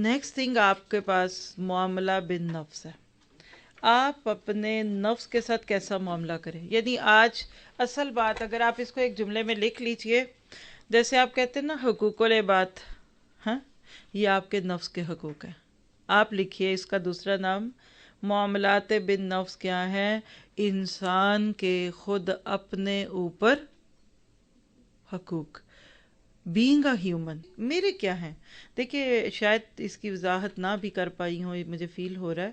Next thing آپ کے پاس معاملہ بن نفس ہے. آپ اپنے نفس کے ساتھ کیسا معاملہ کریں. یعنی آج اصل بات اگر آپ اس کو ایک جملے میں لکھ لیجئے، جیسے آپ کہتے ہیں نا حقوق العباد، ہاں یہ آپ کے نفس کے حقوق ہیں. آپ لکھیے اس کا دوسرا نام معاملات بن نفس کیا ہے؟ انسان کے خود اپنے اوپر حقوق. بینگ اے ہیومن میرے کیا ہیں؟ دیکھیے شاید اس کی وضاحت نہ بھی کر پائی ہوں، مجھے فیل ہو رہا ہے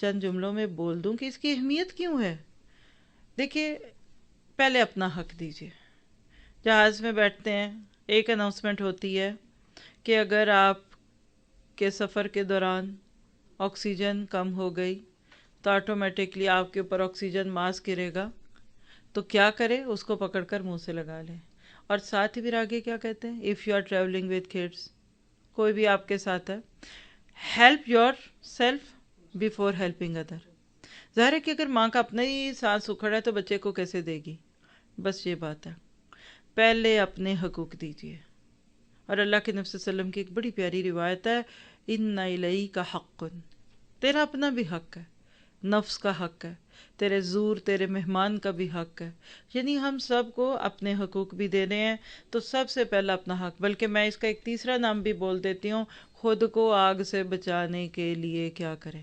چند جملوں میں بول دوں کہ اس کی اہمیت کیوں ہے. دیکھیے پہلے اپنا حق دیجیے. جہاز میں بیٹھتے ہیں، ایک اناؤنسمنٹ ہوتی ہے کہ اگر آپ کے سفر کے دوران آکسیجن کم ہو گئی تو آٹومیٹکلی آپ کے اوپر آکسیجن ماسک گرے گا، تو کیا کرے؟ اس کو پکڑ کر منہ سے لگا لیں. اور ساتھ ہی پھر آگے کیا کہتے ہیں؟ If you are travelling with kids, کوئی بھی آپ کے ساتھ ہے، help yourself before helping other. ظاہر ہے کہ اگر ماں کا اپنا ہی سانس اکھڑا ہے تو بچے کو کیسے دے گی؟ بس یہ بات ہے، پہلے اپنے حقوق دیجیے. اور اللہ کے نبی صلی اللہ علیہ وسلم کی ایک بڑی پیاری روایت ہے، ان الیک حق، تیرا اپنا بھی حق ہے، نفس کا حق ہے، تیرے زور تیرے مہمان کا بھی حق ہے. یعنی ہم سب کو اپنے حقوق بھی دینے ہیں. تو سب سے پہلا اپنا حق، بلکہ میں اس کا ایک تیسرا نام بھی بول دیتی ہوں، خود کو آگ سے بچانے کے لیے کیا کریں.